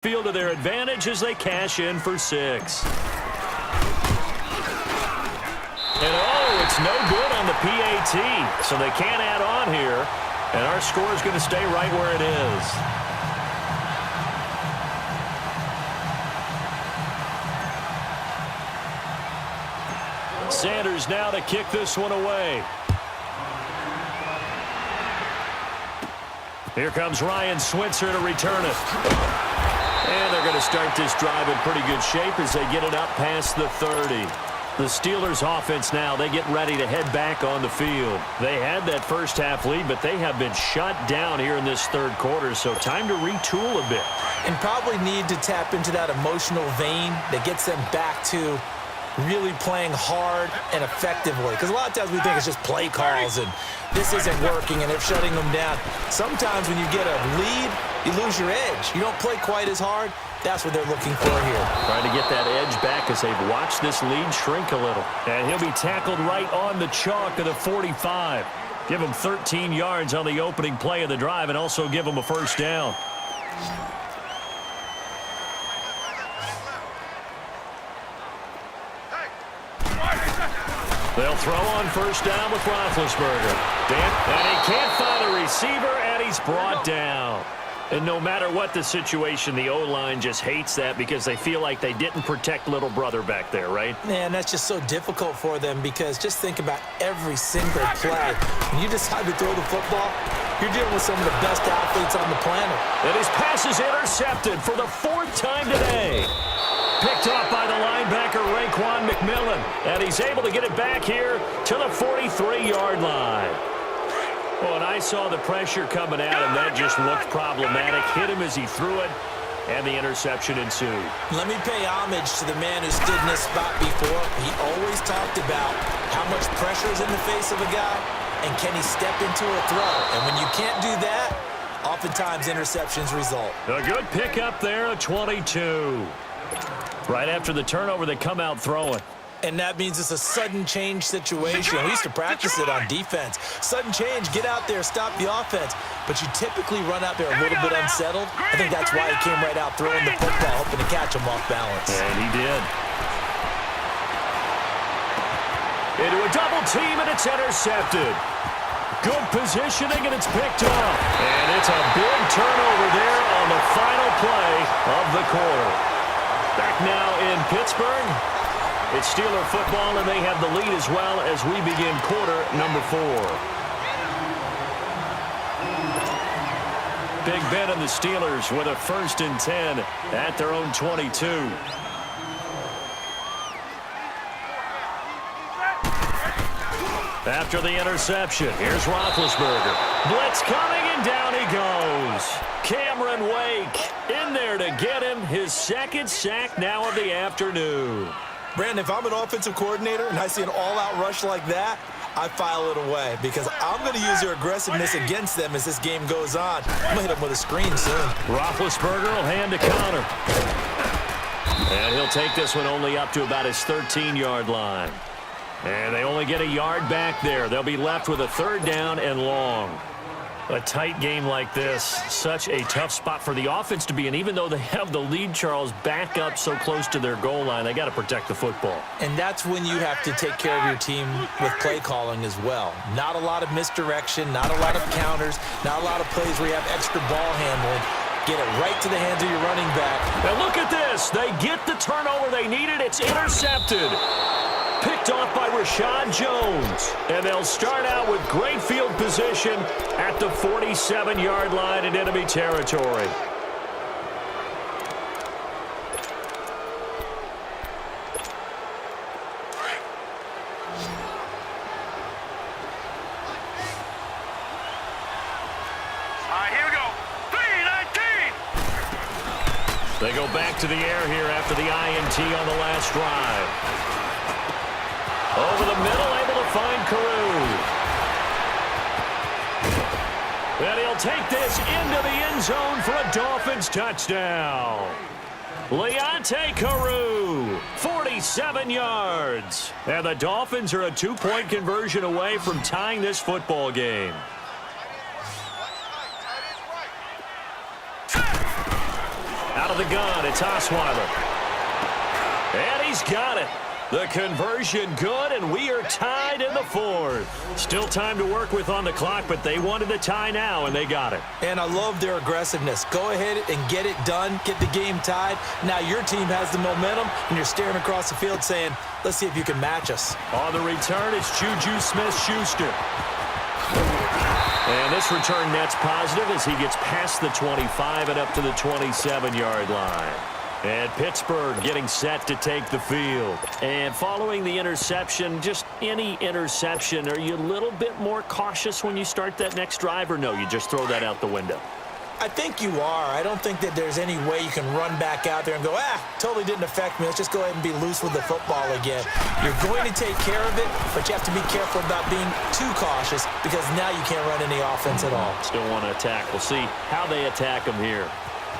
Field to their advantage as they cash in for 6. And oh, it's no good on the PAT, so they can't add on here. And our score is going to stay right where it is. Sanders now to kick this one away. Here comes Ryan Switzer to return it. And they're going to start this drive in pretty good shape as they get it up past the 30. The Steelers offense now, they get ready to head back on the field. They had that first half lead, but they have been shut down here in this third quarter, so time to retool a bit. And probably need to tap into that emotional vein that gets them back to really playing hard and effectively. Because a lot of times we think it's just play calls and this isn't working and they're shutting them down. Sometimes when you get a lead, you lose your edge. You don't play quite as hard. That's what they're looking for here. Trying to get that edge back as they've watched this lead shrink a little. And he'll be tackled right on the chalk of the 45. Give him 13 yards on the opening play of the drive and also give him a first down. They'll throw on first down with Roethlisberger. And he can't find a receiver, and he's brought down. And no matter what the situation, the O-line just hates that because they feel like they didn't protect little brother back there, right? Man, that's just so difficult for them because just think about every single play. When you decide to throw the football, you're dealing with some of the best athletes on the planet. And his pass is intercepted for the 4th time today. Picked off by the linebacker, Raekwon McMillan. And he's able to get it back here to the 43-yard line. Well, and I saw the pressure coming at him. That just looked problematic. Hit him as he threw it, and the interception ensued. Let me pay homage to the man who stood in this spot before. He always talked about how much pressure is in the face of a guy, and can he step into a throw. And when you can't do that, oftentimes interceptions result. A good pickup there, a 22. Right after the turnover, they come out throwing. And that means it's a sudden change situation. We used to practice it on defense. Sudden change, get out there, stop the offense. But you typically run out there a little bit unsettled. I think that's why he came right out throwing the football, hoping to catch him off balance. And he did. Into a double team, and it's intercepted. Good positioning, and it's picked off. And it's a big turnover there on the final play of the quarter. Back now in Pittsburgh. It's Steeler football, and they have the lead as well as we begin quarter number 4. Big Ben and the Steelers with a 1st and 10 at their own 22. After the interception, here's Roethlisberger. Blitz coming, and down he goes. Cameron Wake in there to get him his 2nd sack now of the afternoon. Brandon, if I'm an offensive coordinator and I see an all-out rush like that, I file it away because I'm going to use their aggressiveness against them as this game goes on. I'm going to hit them with a screen soon. Roethlisberger will hand to counter. And he'll take this one only up to about his 13-yard line. And they only get a yard back there. They'll be left with a 3rd down and long. A tight game like this, such a tough spot for the offense to be in. Even though they have the lead, Charles, back up so close to their goal line, they got to protect the football. And that's when you have to take care of your team with play calling as well. Not a lot of misdirection, not a lot of counters, not a lot of plays where you have extra ball handling. Get it right to the hands of your running back. Now look at this. They get the turnover they needed. It's intercepted. Picked off by Rashad Jones. And they'll start out with great field position at the 47-yard line in enemy territory. Here we go. 3-19. They go back to the air here after the INT on the last drive. Over the middle, able to find Carew. And he'll take this into the end zone for a Dolphins touchdown. Leonte Carew, 47 yards. And the Dolphins are a 2-point conversion away from tying this football game. Out Out of the gun, it's Osweiler. And he's got it. The conversion good, and we are tied in the fourth. Still time to work with on the clock, but they wanted the tie now, and they got it. And I love their aggressiveness. Go ahead and get it done, get the game tied. Now your team has the momentum, and you're staring across the field saying, let's see if you can match us. On the return, it's Juju Smith-Schuster. And this return net's positive as he gets past the 25 and up to the 27-yard line. And Pittsburgh getting set to take the field. And following the interception, just any interception, are you a little bit more cautious when you start that next drive, or no, you just throw that out the window? I think you are. I don't think that there's any way you can run back out there and go, totally didn't affect me. Let's just go ahead and be loose with the football again. You're going to take care of it, but you have to be careful about being too cautious because now you can't run any offense at all. Still want to attack. We'll see how they attack him here.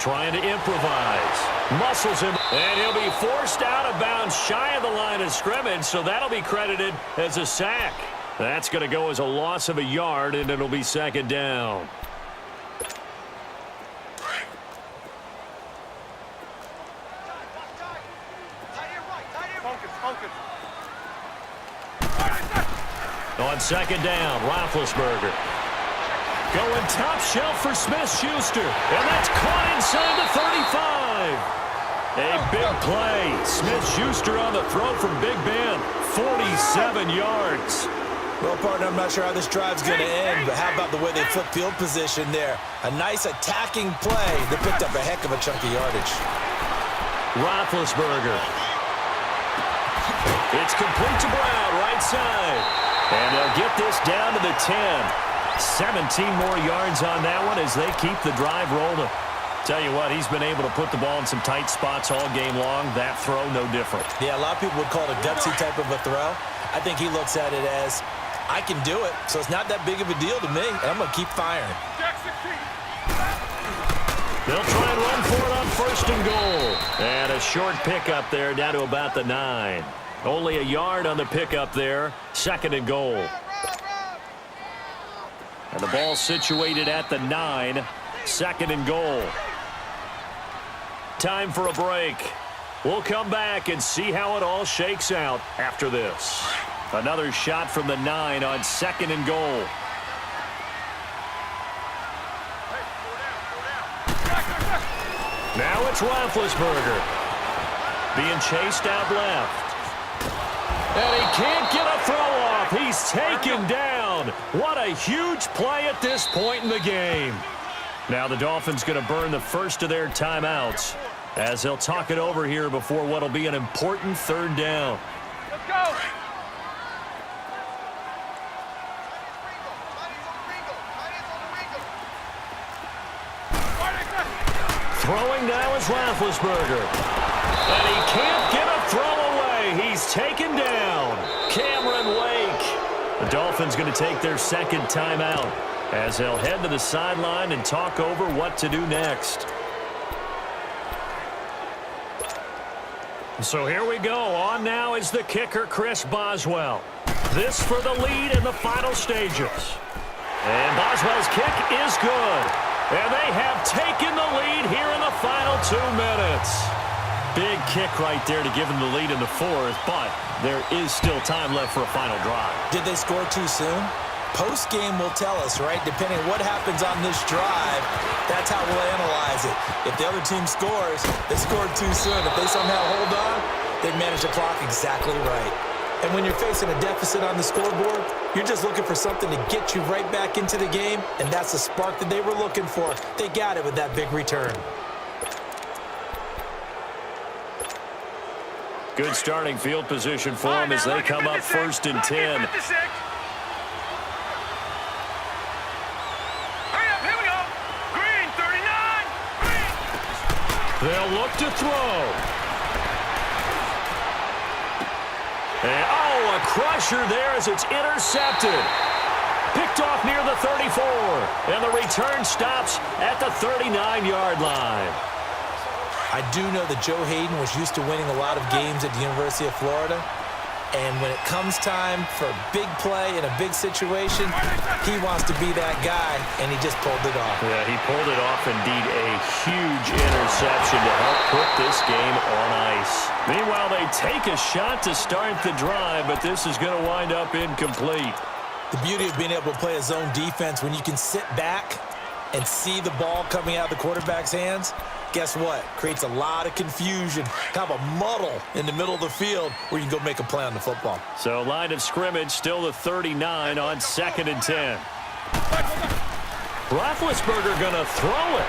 Trying to improvise. Muscles him, and he'll be forced out of bounds shy of the line of scrimmage, so that'll be credited as a sack. That's going to go as a loss of a yard, and it'll be second down. On second down, Roethlisberger. Going top shelf for Smith-Schuster, and that's caught inside the 35. A big play. Smith-Schuster on the throw from Big Ben, 47 yards. Well, partner, I'm not sure how this drive's going to end, but how about the way they flip field position there? A nice attacking play that picked up a heck of a chunk of yardage. Roethlisberger. It's complete to Brown, right side. And they'll get this down to the 10. 17 more yards on that one as they keep the drive rolling. Tell you what, he's been able to put the ball in some tight spots all game long. That throw, no different. Yeah, a lot of people would call it a gutsy type of a throw. I think he looks at it as, I can do it, so it's not that big of a deal to me, and I'm going to keep firing. They'll try and run for it on first and goal. And a short pickup there down to about the 9. Only a yard on the pickup there. Second and goal. And the ball situated at the 9. Second and goal. Time for a break. We'll come back and see how it all shakes out after this. Another shot from the 9 on second and goal. Now it's Roethlisberger. Being chased out left. And he can't get a throw off. He's taken down. What a huge play at this point in the game. Now the Dolphins going to burn the first of their timeouts as they'll talk it over here before what will be an important third down. Let's go. Throwing now is Roethlisberger. And he can't get a throw away. He's taken down. Cameron Wake. The Dolphins going to take their second timeout as they'll head to the sideline and talk over what to do next. So here we go. On now is the kicker, Chris Boswell. This for the lead in the final stages. And Boswell's kick is good. And they have taken the lead here in the final 2 minutes. Big kick right there to give them the lead in the fourth, but there is still time left for a final drive. Did they score too soon? Post-game will tell us, right? Depending on what happens on this drive, that's how we'll analyze it. If the other team scores, they scored too soon. If they somehow hold on, they've managed the clock exactly right. And when you're facing a deficit on the scoreboard, you're just looking for something to get you right back into the game, and that's the spark that they were looking for. They got it with that big return. Good starting field position for them as they come up first and 10. Hurry up, here we go. Green, 39. Green. They'll look to throw. And, oh, a crusher there as it's intercepted. Picked off near the 34. And the return stops at the 39-yard line. I do know that Joe Hayden was used to winning a lot of games at the University of Florida. And when it comes time for a big play in a big situation, he wants to be that guy, and he just pulled it off. Yeah, he pulled it off, indeed, a huge interception to help put this game on ice. Meanwhile, they take a shot to start the drive, but this is going to wind up incomplete. The beauty of being able to play a zone defense, when you can sit back and see the ball coming out of the quarterback's hands, guess what? Creates a lot of confusion, kind of a muddle in the middle of the field where you can go make a play on the football. So line of scrimmage still the 39 on 2nd and 10. Roethlisberger going to throw it.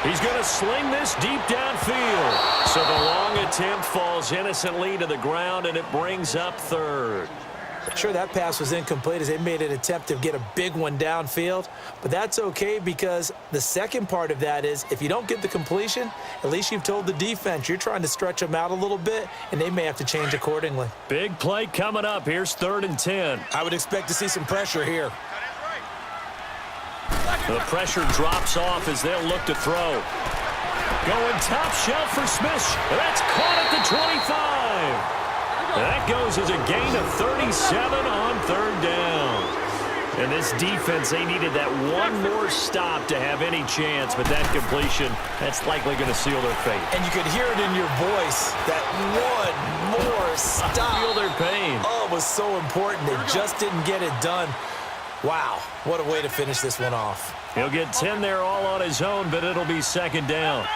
He's going to sling this deep downfield. So the long attempt falls innocently to the ground, and it brings up 3rd. Sure, that pass was incomplete as they made an attempt to get a big one downfield, but that's okay because the second part of that is if you don't get the completion, at least you've told the defense you're trying to stretch them out a little bit, and they may have to change accordingly. Big play coming up. Here's 3rd and 10. I would expect to see some pressure here. The pressure drops off as they'll look to throw. Going top shelf for Smith. That's caught at the 25. That goes as a gain of 37 on 3rd down. And this defense, they needed that one more stop to have any chance, but that completion, that's likely going to seal their fate. And you could hear it in your voice, that one more stop. Feel their pain. Oh, it was so important. They just didn't get it done. Wow, what a way to finish this one off. He'll get 10 there all on his own, but it'll be 2nd down.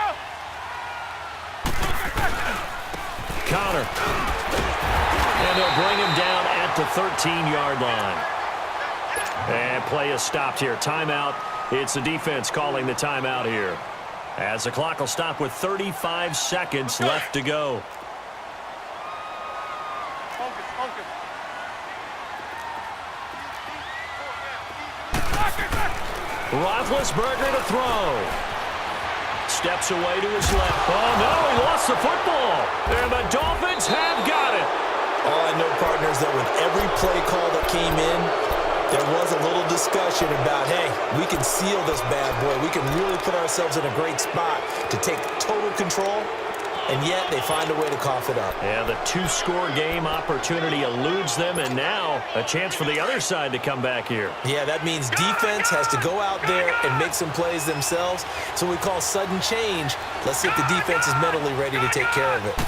Connor. And they'll bring him down at the 13-yard line. And play is stopped here. Timeout. It's the defense calling the timeout here. As the clock will stop with 35 seconds left to go. Roethlisberger to throw. Steps away to his left. Oh, no, he lost the football. And the Dolphins have got it. All I know, partners, that with every play call that came in, there was a little discussion about, hey, we can seal this bad boy. We can really put ourselves in a great spot to take total control, and yet they find a way to cough it up. Yeah, the 2-score game opportunity eludes them, and now a chance for the other side to come back here. Yeah, that means defense has to go out there and make some plays themselves. So we call sudden change. Let's see if the defense is mentally ready to take care of it.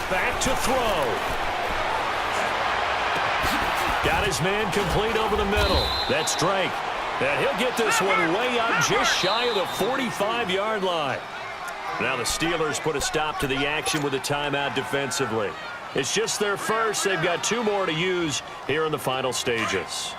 Back to throw. Got his man complete over the middle. That's Drake. And he'll get this one way up just shy of the 45-yard line. Now the Steelers put a stop to the action with a timeout defensively. It's just their first. They've got 2 more to use here in the final stages.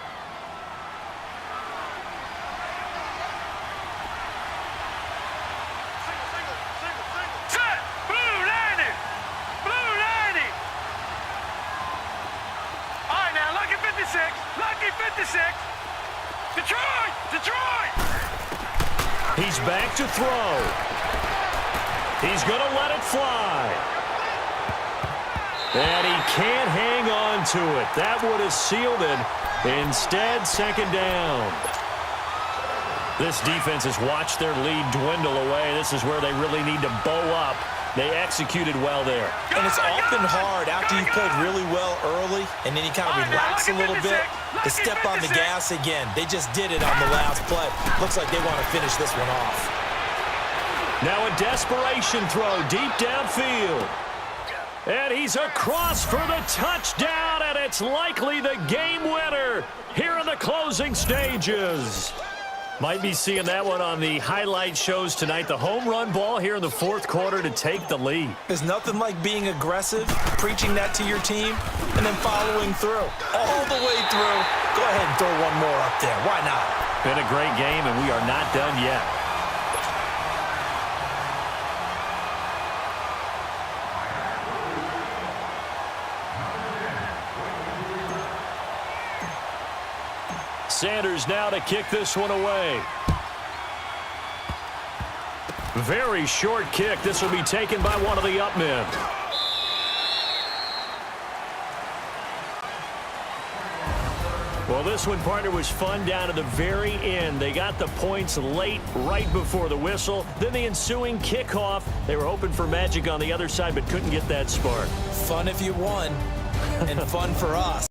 He's back to throw. He's going to let it fly. And he can't hang on to it. That would have sealed it. Instead, 2nd down. This defense has watched their lead dwindle away. This is where they really need to bow up. They executed well there. And it's often hard after you've played really well early and then you kind of relax a little bit to step on the gas again. They just did it on the last play. Looks like they want to finish this one off. Now a desperation throw deep downfield. And he's across for the touchdown, and it's likely the game winner here in the closing stages. Might be seeing that one on the highlight shows tonight. The home run ball here in the 4th quarter to take the lead. There's nothing like being aggressive, preaching that to your team, and then following through. All the way through. Go ahead and throw one more up there. Why not? Been a great game, and we are not done yet. Sanders now to kick this one away. Very short kick. This will be taken by one of the up men. Well, this one, partner, was fun down to the very end. They got the points late, right before the whistle. Then the ensuing kickoff. They were hoping for magic on the other side, but couldn't get that spark. Fun if you won, and fun for us.